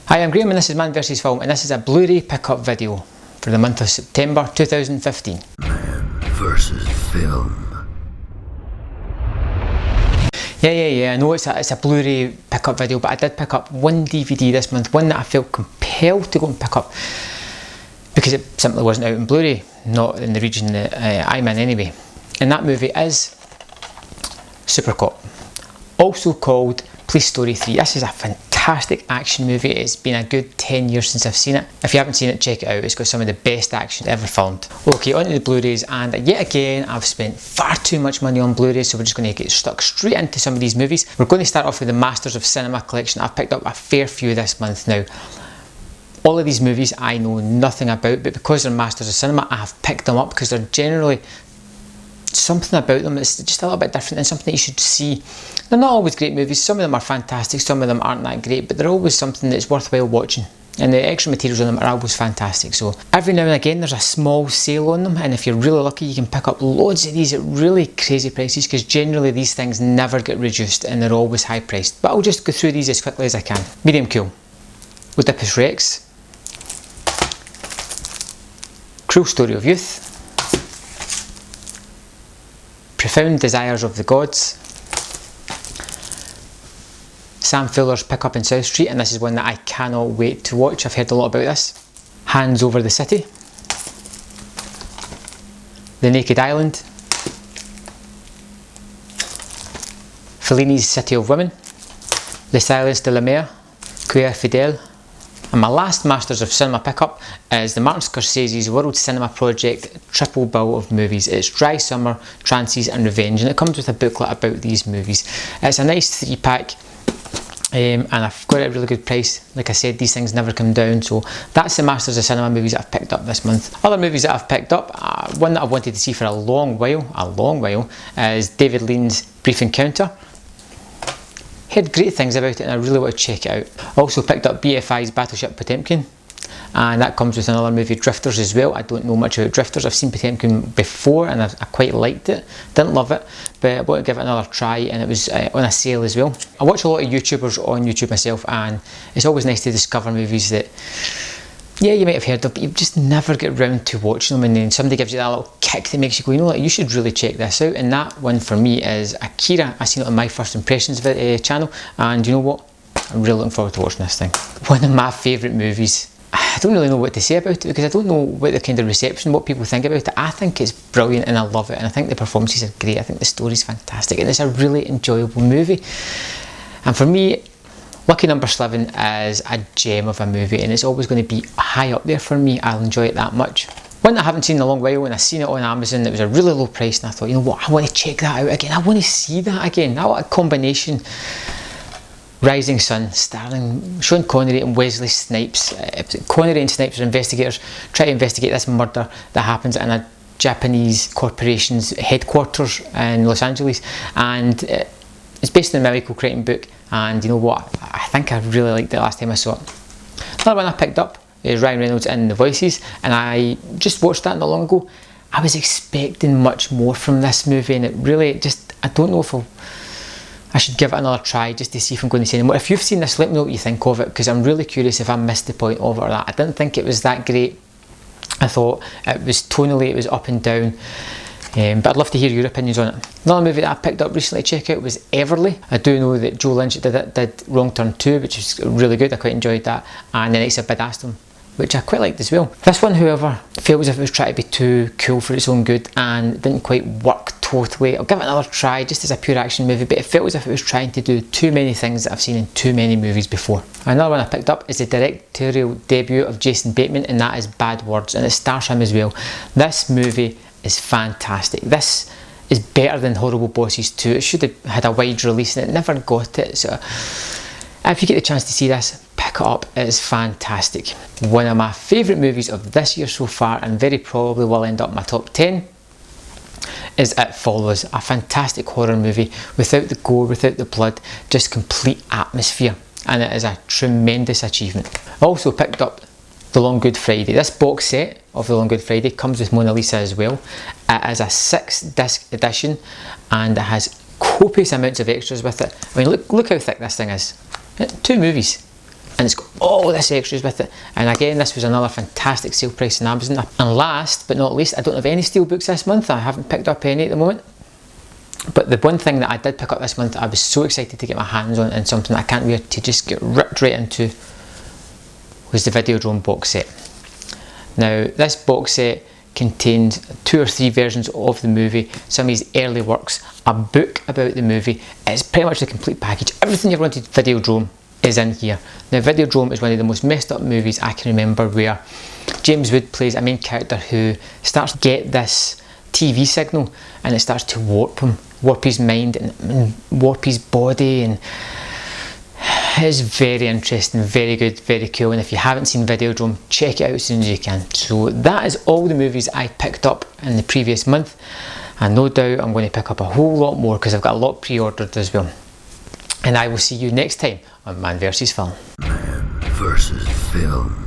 Hi, I'm Graham and this is Man vs Film, and this is a Blu-ray pickup video for the month of September 2015. Man vs Film. Yeah, I know it's a Blu-ray pickup video, but I did pick up one DVD this month, one that I felt compelled to go and pick up because it simply wasn't out in Blu-ray, not in the region that I'm in anyway. And that movie is Super Cop, also called Police Story 3. This is a fantastic action movie. It's been a good 10 years since I've seen it. If you haven't seen it, check it out. It's got some of the best action ever filmed. Okay, on to the Blu-rays, and yet again I've spent far too much money on Blu-rays, so we're just going to get stuck straight into some of these movies. We're going to start off with the Masters of Cinema collection. I've picked up a fair few this month now. All of these movies I know nothing about, but because they're Masters of Cinema, I have picked them up because they're generally something about them that's just a little bit different and something that you should see. They're not always great movies. Some of them are fantastic, some of them aren't that great, but they're always something that's worthwhile watching, and the extra materials on them are always fantastic. So every now and again there's a small sale on them, and if you're really lucky you can pick up loads of these at really crazy prices, because generally these things never get reduced and they're always high priced. But I'll just go through these as quickly as I can. Medium Cool, Oedipus Rex, Cruel Story of Youth, Profound Desires of the Gods, Sam Fuller's Pick Up in South Street, and this is one that I cannot wait to watch. I've heard a lot about this. Hands Over the City, The Naked Island, Fellini's City of Women, Le Silence de la Mer, Queer Fidel, and my last Masters of Cinema pickup is the Martin Scorsese's World Cinema Project triple bill of movies. It's Dry Summer, Trances and Revenge, and it comes with a booklet about these movies. It's a nice 3-pack, and I've got it at a really good price. Like I said, these things never come down, so that's the Masters of Cinema movies that I've picked up this month. Other movies that I've picked up, one that I've wanted to see for a long while, is David Lean's Brief Encounter. Heard great things about it and I really want to check it out. Also picked up BFI's Battleship Potemkin, and that comes with another movie, Drifters, as well. I don't know much about Drifters. I've seen Potemkin before and I quite liked it. Didn't love it, but I want to give it another try, and it was on a sale as well. I watch a lot of YouTubers on YouTube myself, and it's always nice to discover movies that, yeah, you might have heard of, but you just never get round to watching them, and then somebody gives you that little kick that makes you go, you know what, you should really check this out. And that one for me is Akira. I seen it on my first impressions channel, and you know what, I'm really looking forward to watching this thing. One of my favourite movies. I don't really know what to say about it because I don't know what the kind of reception, what people think about it. I think it's brilliant and I love it, and I think the performances are great. I think the story's fantastic, and it's a really enjoyable movie. And for me, Lucky Number 11 is a gem of a movie, and it's always going to be high up there for me. I'll enjoy it that much. One that I haven't seen in a long while, and I seen it on Amazon, it was a really low price, and I thought, you know what, I want to check that out again. I want to see that again. I want a combination. Rising Sun, starring Sean Connery and Wesley Snipes. Connery and Snipes are investigators, try to investigate this murder that happens in a Japanese corporation's headquarters in Los Angeles, and it's based on a Michael Crichton book. And you know what, I think I really liked it last time I saw it. Another one I picked up is Ryan Reynolds in The Voices, and I just watched that not long ago. I was expecting much more from this movie, and it really just, I don't know if I should give it another try just to see if I'm going to see anymore. If you've seen this, let me know what you think of it, because I'm really curious if I missed the point of it or that. I didn't think it was that great. I thought it was tonally, it was up and down. But I'd love to hear your opinions on it. Another movie that I picked up recently to check out was Everly. I do know that Joe Lynch did Wrong Turn 2, which is really good. I quite enjoyed that. And The Knights of Badassdom, which I quite liked as well. This one, however, felt as if it was trying to be too cool for its own good and didn't quite work totally. I'll give it another try just as a pure action movie, but it felt as if it was trying to do too many things that I've seen in too many movies before. Another one I picked up is the directorial debut of Jason Bateman, and that is Bad Words, and it stars him as well. This movie is fantastic. This is better than Horrible Bosses 2. It should have had a wide release and it never got it. So if you get the chance to see this, pick it up. It is fantastic. One of my favourite movies of this year so far, and very probably will end up in my top 10, is It Follows. A fantastic horror movie without the gore, without the blood, just complete atmosphere, and it is a tremendous achievement. I also picked up The Long Good Friday. This box set of The Long Good Friday comes with Mona Lisa as well. It is a 6-disc edition, and it has copious amounts of extras with it. I mean, look how thick this thing is. 2 movies. and it's got all this extras with it. And again, this was another fantastic sale price on Amazon. And last but not least, I don't have any steelbooks this month. I haven't picked up any at the moment. But the one thing that I did pick up this month, I was so excited to get my hands on, and something that I can't wait to just get ripped right into, was the Videodrome box set. Now, this box set contained 2 or 3 versions of the movie, some of his early works, a book about the movie. It's pretty much the complete package. Everything you wanted Videodrome is in here. Now, Videodrome is one of the most messed up movies I can remember, where James Wood plays a main character who starts to get this TV signal, and it starts to warp him, warp his mind and warp his body, and it's very interesting, very good, very cool. And if you haven't seen Videodrome, check it out as soon as you can. So that is all the movies I picked up in the previous month, and no doubt I'm going to pick up a whole lot more because I've got a lot pre-ordered as well. And I will see you next time on Man vs Film. Man versus Film.